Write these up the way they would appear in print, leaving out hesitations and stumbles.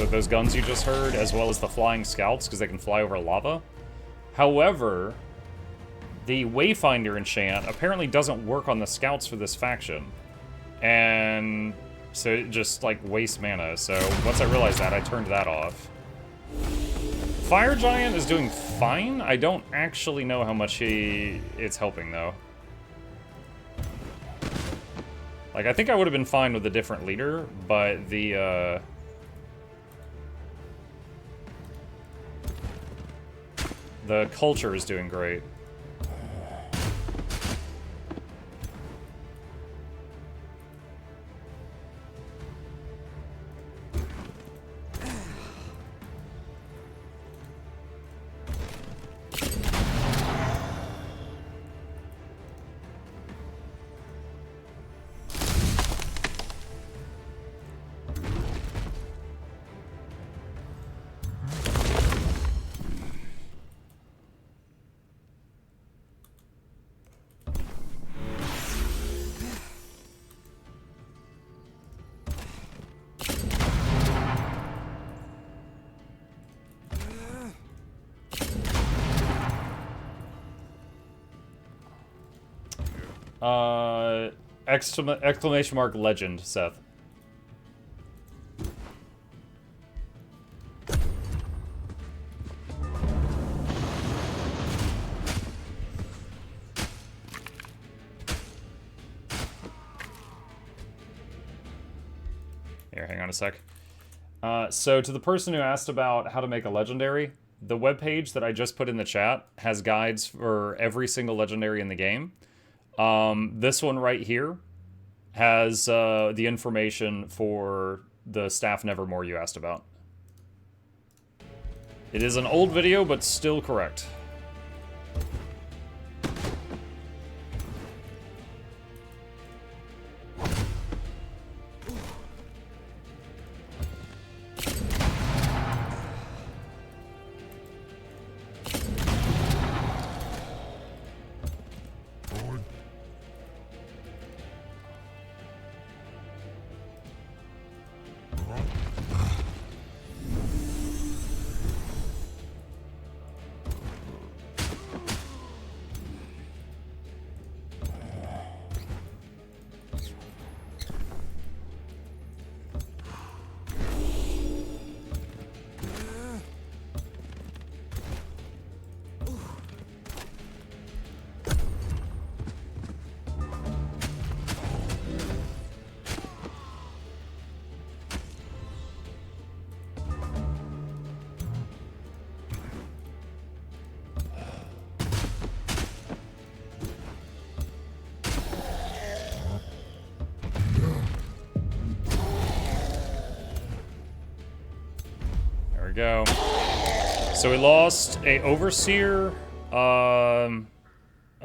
those guns you just heard, as well as the flying scouts, because they can fly over lava. However, the Wayfinder enchant apparently doesn't work on the scouts for this faction. And so it just, like, wastes mana. So once I realized that, I turned that off. Fire Giant is doing fine. I don't actually know how much it's helping, though. Like, I think I would have been fine with a different leader, but the culture is doing great. Exclamation mark legend, Seth. Here, hang on a sec. So to the person who asked about how to make a legendary, the webpage that I just put in the chat has guides for every single legendary in the game. This one right here has the information for the Staff Nevermore you asked about. It is an old video, but still correct. Go. So we lost a Overseer, a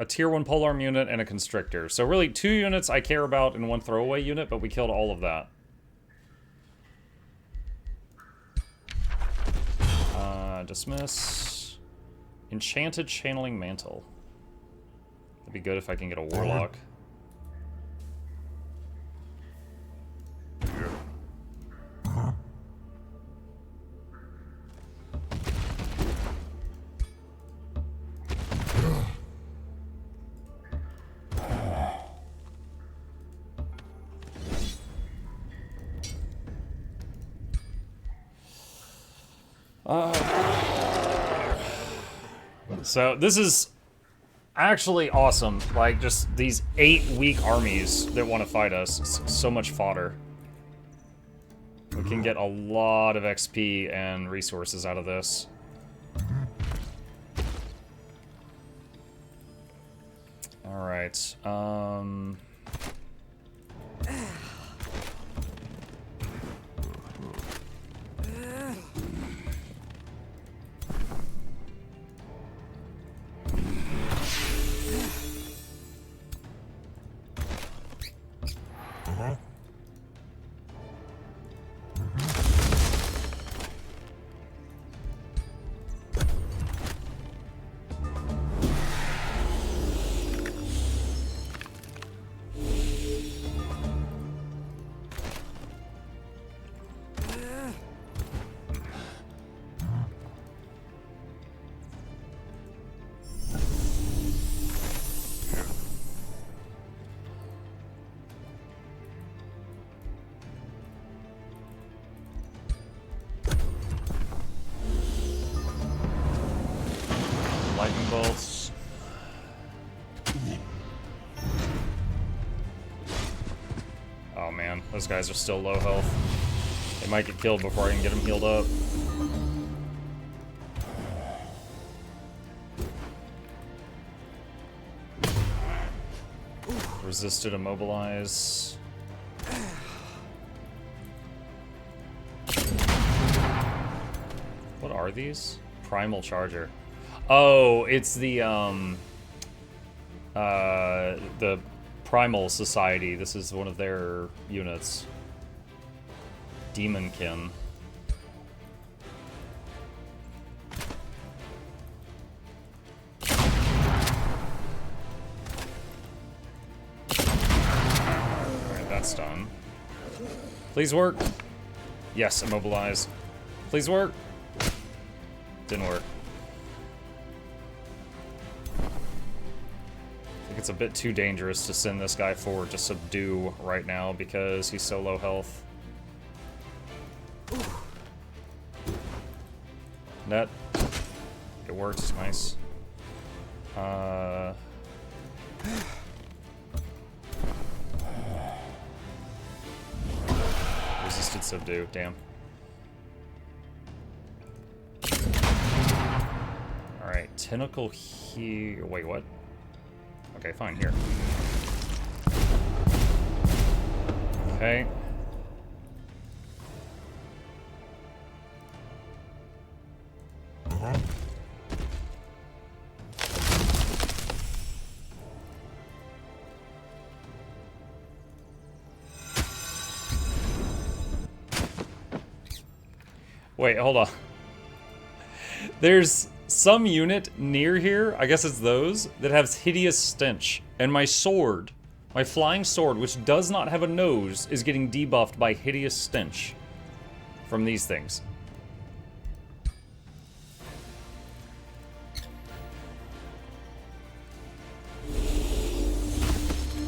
Tier 1 Polearm unit, and a Constrictor. So really 2 units I care about and 1 throwaway unit, but we killed all of that. Dismiss. Enchanted Channeling Mantle. It'd be good if I can get a Warlock. So this is actually awesome. Like, just these 8 weak armies that want to fight us. It's so much fodder. We can get a lot of XP and resources out of this. Alright, bolts. Oh man, those guys are still low health. They might get killed before I can get them healed up. Resisted immobilize. What are these? Primal Charger. Oh, it's the Primal Society. This is one of their units. Demonkin. Alright, that's done. Please work. Yes, immobilize. Please work. Didn't work. I think it's a bit too dangerous to send this guy forward to subdue right now because he's so low health. Net. It worked. Nice. Resisted subdue. Damn. Alright, tentacle here. Wait, what? Okay, fine, here. Okay. Wait, hold on. There's some unit near here, I guess it's those, that has hideous stench. And my sword, my flying sword, which does not have a nose, is getting debuffed by hideous stench from these things.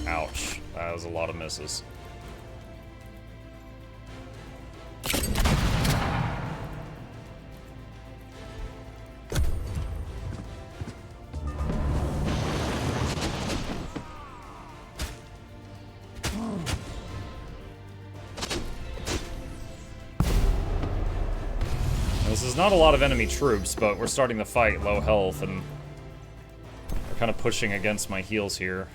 Ouch. That was a lot of misses. This is not a lot of enemy troops, but we're starting to fight low health, and they're kind of pushing against my heals here.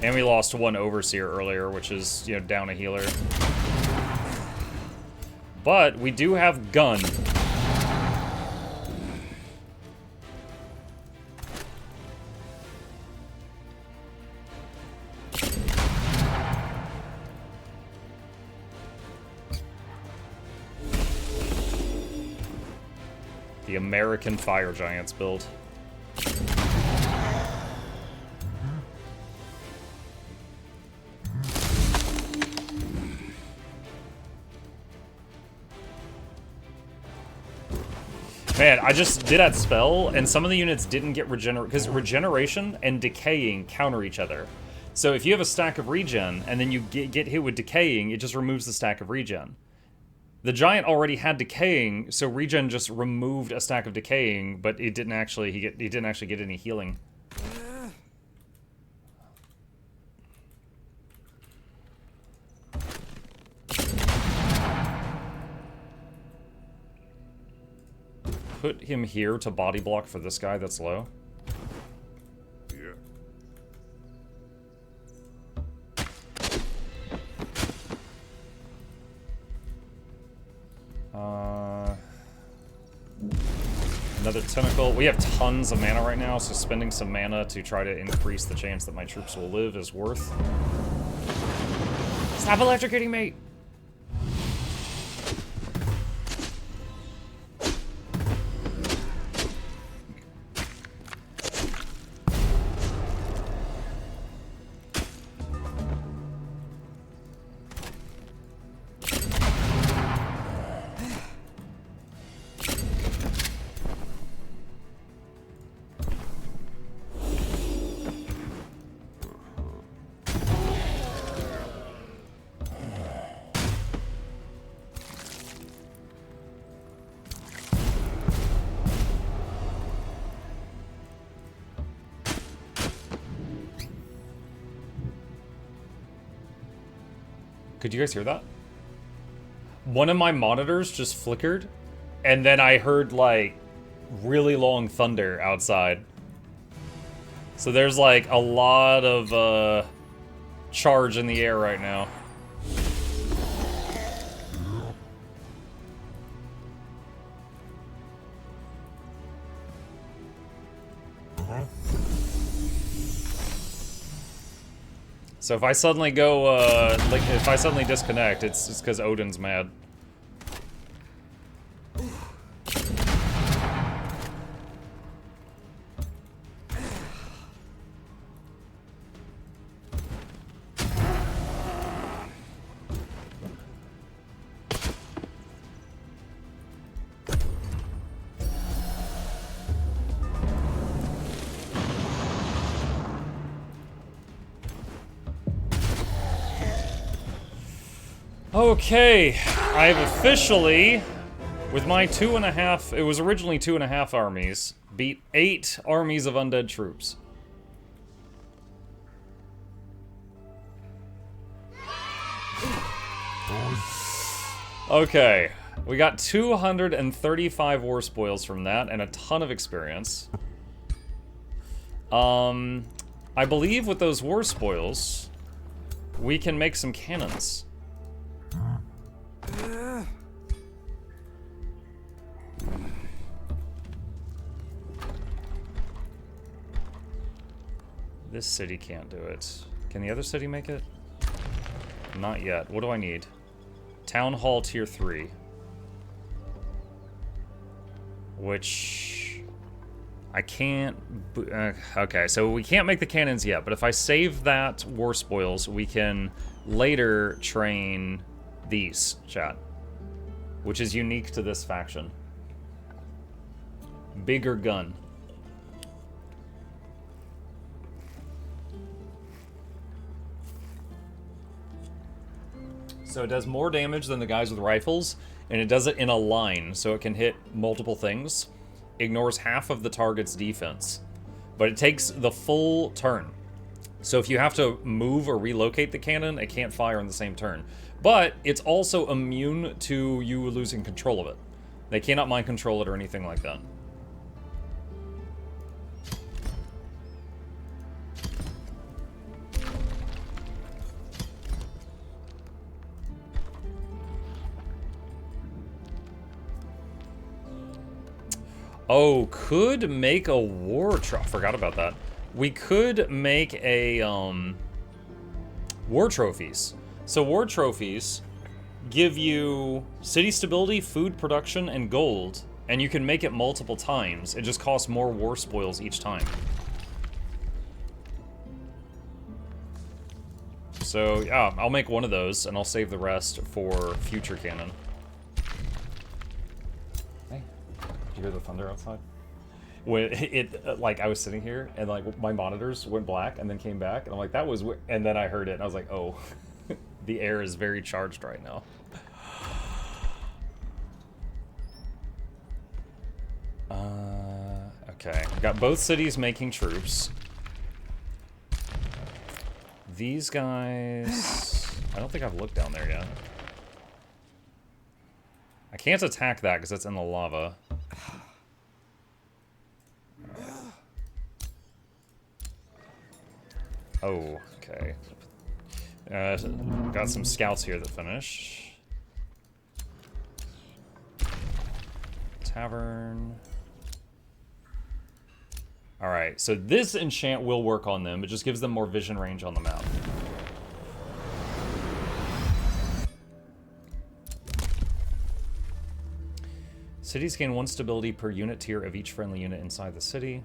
And we lost one Overseer earlier, which is, you know, down a healer. But we do have gun. The American Fire Giants build. Man, I just did that spell, and some of the units didn't get regenerate, because regeneration and decaying counter each other. So if you have a stack of regen, and then you get hit with decaying, it just removes the stack of regen. The giant already had decaying, so regen just removed a stack of decaying, but it didn't actually he didn't actually get any healing. Put him here to body block for this guy that's low. Another tentacle. We have tons of mana right now, so spending some mana to try to increase the chance that my troops will live is worth. Stop electrocuting me! Could you guys hear that? One of my monitors just flickered, and then I heard, like, really long thunder outside. So there's, like, a lot of, charge in the air right now. So if I suddenly go, like, if I suddenly disconnect, it's because Odin's mad. Okay, I've officially, with my 2.5, it was originally 2.5 armies, beat 8 armies of undead troops. Okay, we got 235 war spoils from that, and a ton of experience. I believe with those war spoils, we can make some cannons. This city can't do it. Can the other city make it? Not yet. What do I need? Town Hall Tier 3. Which... I can't... okay, so we can't make the cannons yet, but if I save that war spoils, we can later train these, chat. Which is unique to this faction. Bigger gun. So it does more damage than the guys with rifles, and it does it in a line, so it can hit multiple things. Ignores half of the target's defense. But it takes the full turn. So if you have to move or relocate the cannon, it can't fire in the same turn. But it's also immune to you losing control of it. They cannot mind control it or anything like that. Oh, could make a war trophy. Forgot about that. We could make a, war trophies. So war trophies give you city stability, food production, and gold, and you can make it multiple times. It just costs more war spoils each time. So, yeah, I'll make one of those, and I'll save the rest for future cannon. Hey, did you hear the thunder outside? When like, I was sitting here, and, like, my monitors went black, and then came back, and I'm like, that was weird. And then I heard it, and I was like, oh, the air is very charged right now. Okay, got both cities making troops. These guys... I don't think I've looked down there yet. I can't attack that because it's in the lava. Oh, okay. Got some scouts here that finish. Tavern. Alright, so this enchant will work on them. It just gives them more vision range on the map. Cities gain 1 stability per unit tier of each friendly unit inside the city.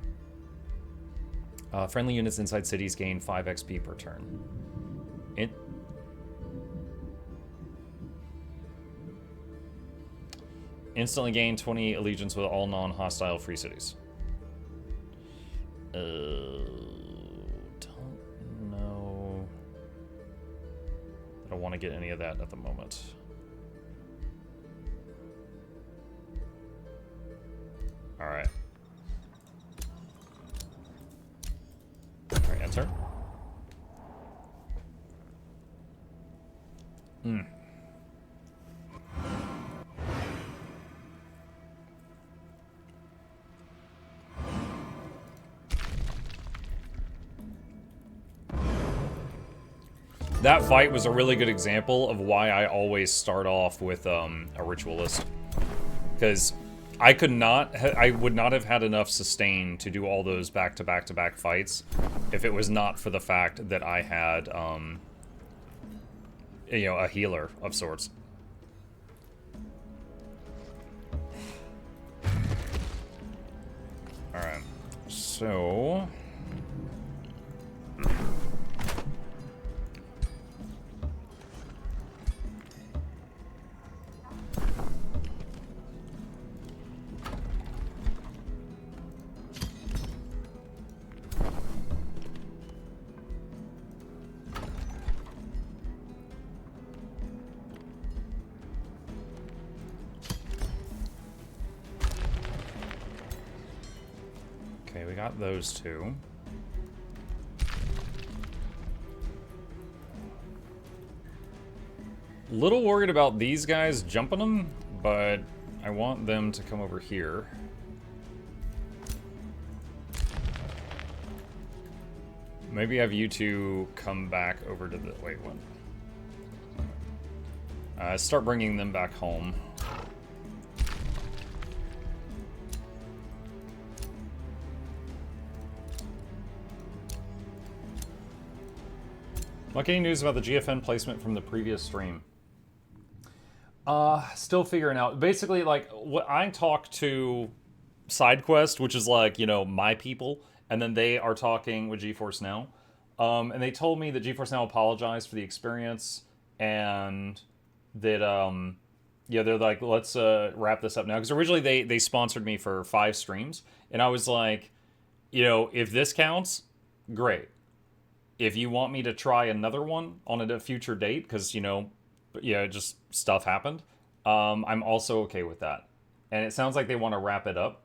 Friendly units inside cities gain 5 XP per turn. Instantly gain 20 allegiance with all non-hostile free cities. Don't know. I don't want to get any of that at the moment. Alright. Alright, enter. That fight was a really good example of why I always start off with a ritualist. Because I would not have had enough sustain to do all those back-to-back-to-back fights if it was not for the fact that I had, you know, a healer of sorts. Alright, so... Okay, we got those two. Little worried about these guys jumping them, but I want them to come over here. Maybe have you two come back over to the... Wait, what? Start bringing them back home. Like, any news about the GFN placement from the previous stream? Still figuring out. Basically, like, what I talk to SideQuest, which is like, you know, my people, and then they are talking with GeForce Now. And they told me that GeForce Now apologized for the experience, and that, yeah, they're like, let's wrap this up now. Because originally they sponsored me for 5 streams, and I was like, you know, if this counts, great. If you want me to try another one on a future date, because, you know, yeah, just stuff happened, I'm also okay with that. And it sounds like they want to wrap it up.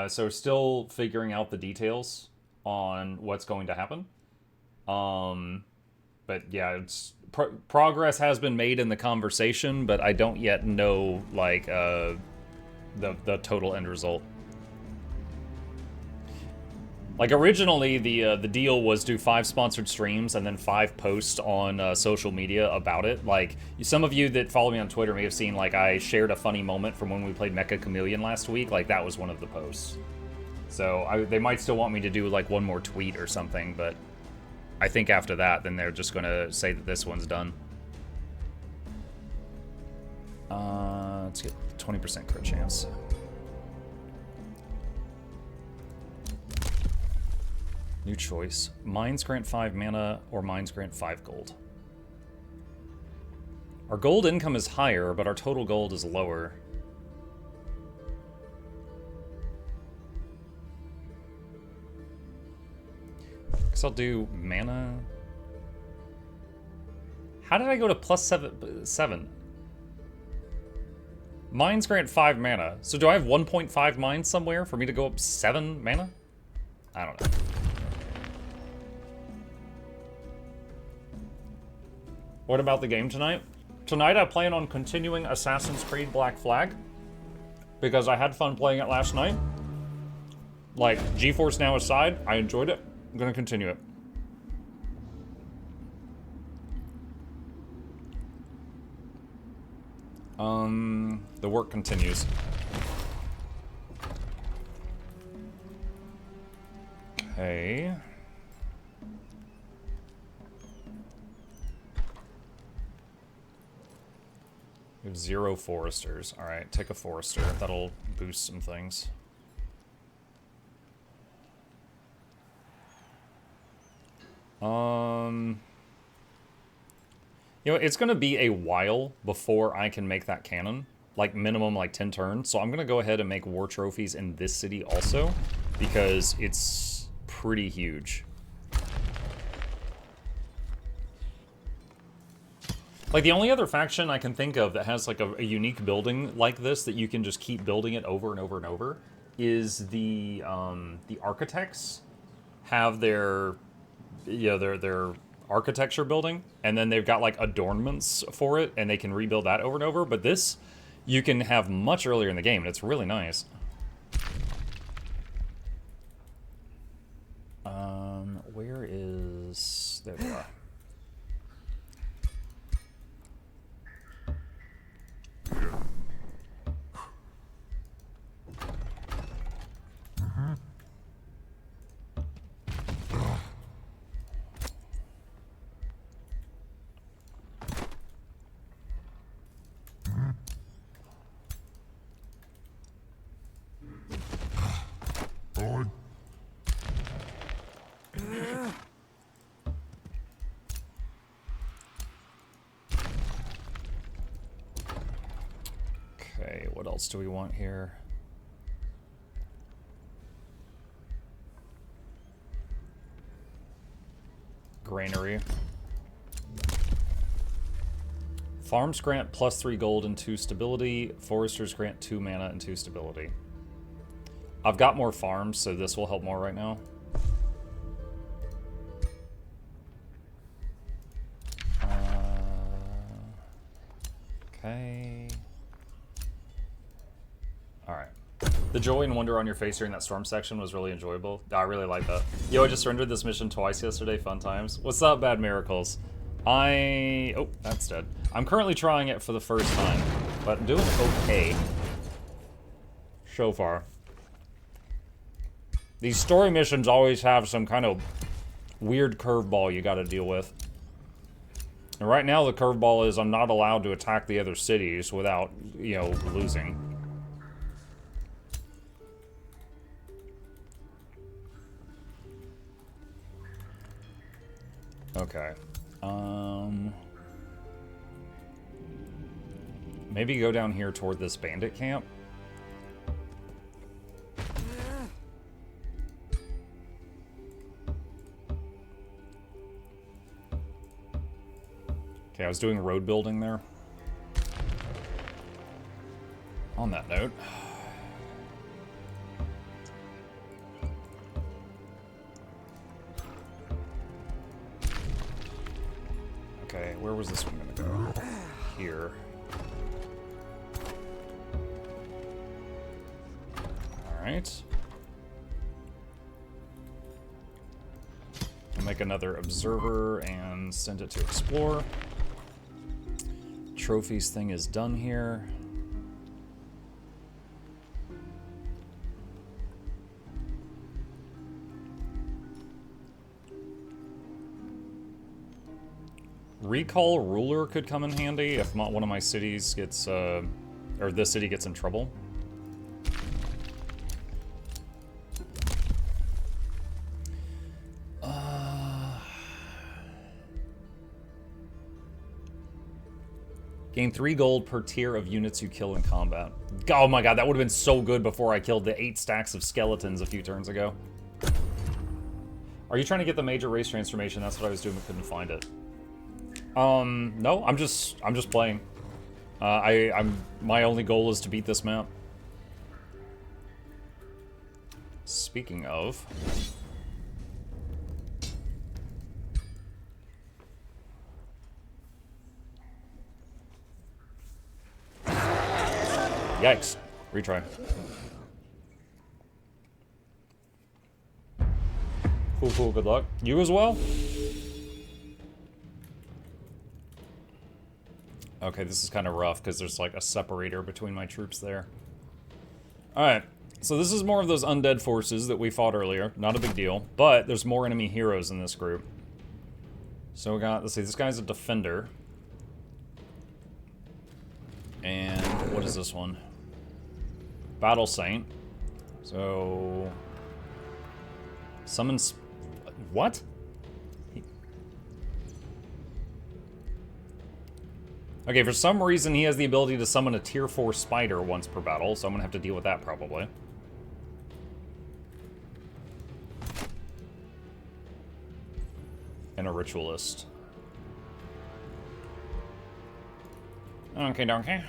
So still figuring out the details on what's going to happen. But yeah, it's progress has been made in the conversation, but I don't yet know, like, the total end result. Like, originally, the deal was do 5 sponsored streams and then 5 posts on social media about it. Like, some of you that follow me on Twitter may have seen, like, I shared a funny moment from when we played Mecha Chameleon last week. Like, that was one of the posts. So, they might still want me to do, like, one more tweet or something, but I think after that, then they're just gonna say that this one's done. Let's get 20% crit chance. New choice. Mines grant 5 mana, or mines grant 5 gold. Our gold income is higher, but our total gold is lower. Guess I'll do mana. How did I go to plus 7? Mines grant 5 mana. So do I have 1.5 mines somewhere for me to go up 7 mana? I don't know. What about the game tonight? Tonight I plan on continuing Assassin's Creed Black Flag, because I had fun playing it last night. Like, GeForce Now aside, I enjoyed it. I'm gonna continue it. The work continues. Okay. We have 0 foresters. Alright, take a forester. That'll boost some things. You know, it's gonna be a while before I can make that cannon. Like, minimum, like, 10 turns. So I'm gonna go ahead and make war trophies in this city also, because it's pretty huge. Like, the only other faction I can think of that has, like, a unique building like this that you can just keep building it over and over and over is the architects have their, you know, their architecture building, and then they've got, like, adornments for it, and they can rebuild that over and over. But this, you can have much earlier in the game, and it's really nice. Where is... There they are. what else do we want here? Granary. Farms grant +3 gold and 2 stability. Foresters grant 2 mana and 2 stability. I've got more farms, so this will help more right now. Okay. Alright. The joy and wonder on your face during that storm section was really enjoyable. I really like that. Yo, I just surrendered this mission twice yesterday. Fun times. What's up, Bad Miracles? Oh, that's dead. I'm currently trying it for the first time, but I'm doing okay so far. These story missions always have some kind of weird curveball you gotta deal with. And right now the curveball is I'm not allowed to attack the other cities without, you know, losing. Okay. Maybe go down here toward this bandit camp. Okay, I was doing road building there. On that note. Okay, where was this one gonna go? Here. Alright. I'll make another observer and send it to explore. Trophies thing is done here. Recall ruler could come in handy if one of my cities gets, or this city gets in trouble. Gain 3 gold per tier of units you kill in combat. Oh my god, that would have been so good before I killed the 8 stacks of skeletons a few turns ago. Are you trying to get the major race transformation? That's what I was doing, but couldn't find it. No, I'm just playing. My only goal is to beat this map. Speaking of... Yikes. Retry. Cool, good luck. You as well? Okay, this is kind of rough because there's like a separator between my troops there. Alright, so this is more of those undead forces that we fought earlier. Not a big deal, but there's more enemy heroes in this group. So we got, let's see, this guy's a defender. And what is this one? Battle Saint. So... Summons... What? Okay, for some reason he has the ability to summon a tier 4 spider once per battle, so I'm gonna have to deal with that probably. And a ritualist. Okay, donkey.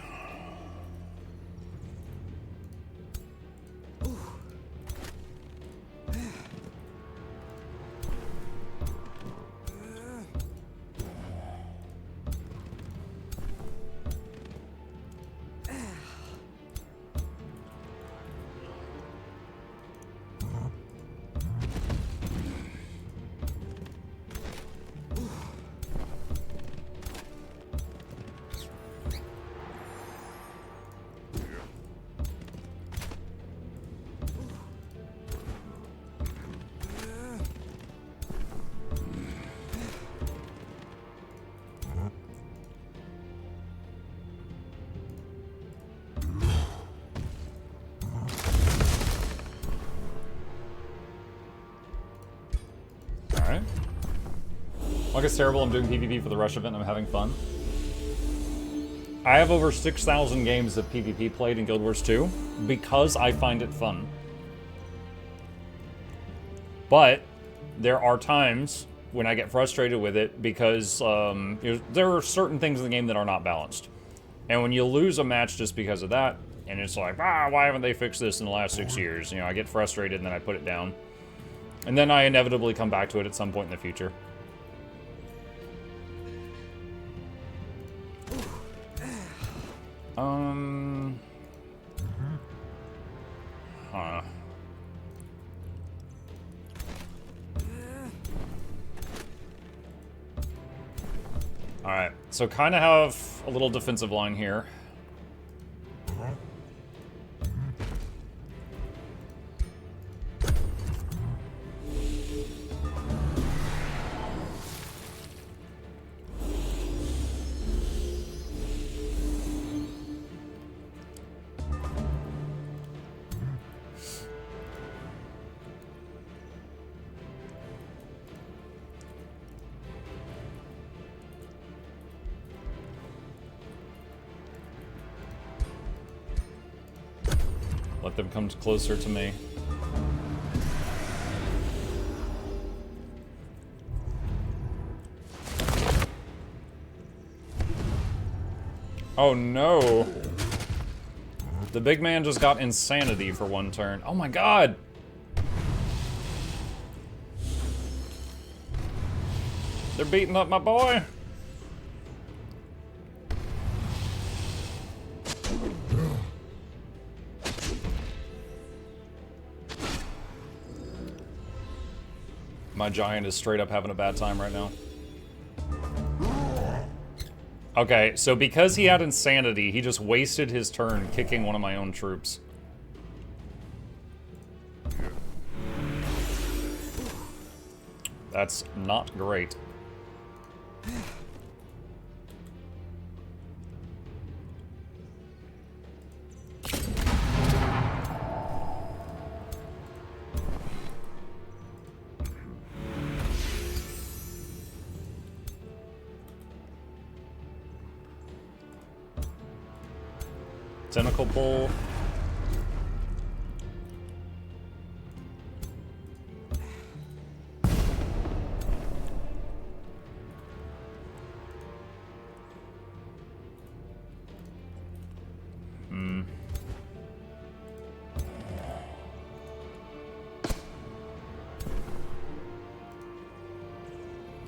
Like it's terrible, I'm doing PvP for the rush event and I'm having fun. I have over 6,000 games of PvP played in Guild Wars 2 because I find it fun. But there are times when I get frustrated with it because there are certain things in the game that are not balanced. And when you lose a match just because of that, and it's like, why haven't they fixed this in the last 6 years? You know, I get frustrated and then I put it down. And then I inevitably come back to it at some point in the future. Huh. Alright, so kind of have a little defensive line here. Let them come closer to me. Oh no! The big man just got insanity for one turn. Oh my god! They're beating up my boy! My giant is straight up having a bad time right now. Okay, so because he had insanity, he just wasted his turn kicking one of my own troops. That's not great. Tentacle pull.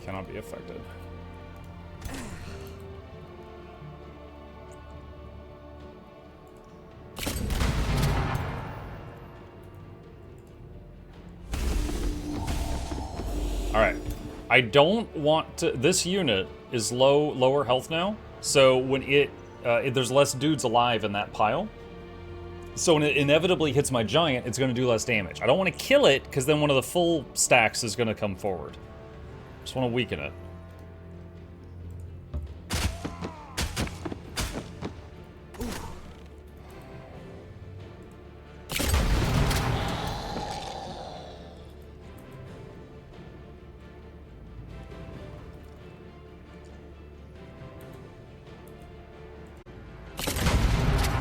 Cannot be affected. Alright. I don't want to... This unit is lower health now, so when there's less dudes alive in that pile. So when it inevitably hits my giant, it's going to do less damage. I don't want to kill it, because then one of the full stacks is going to come forward. Just want to weaken it.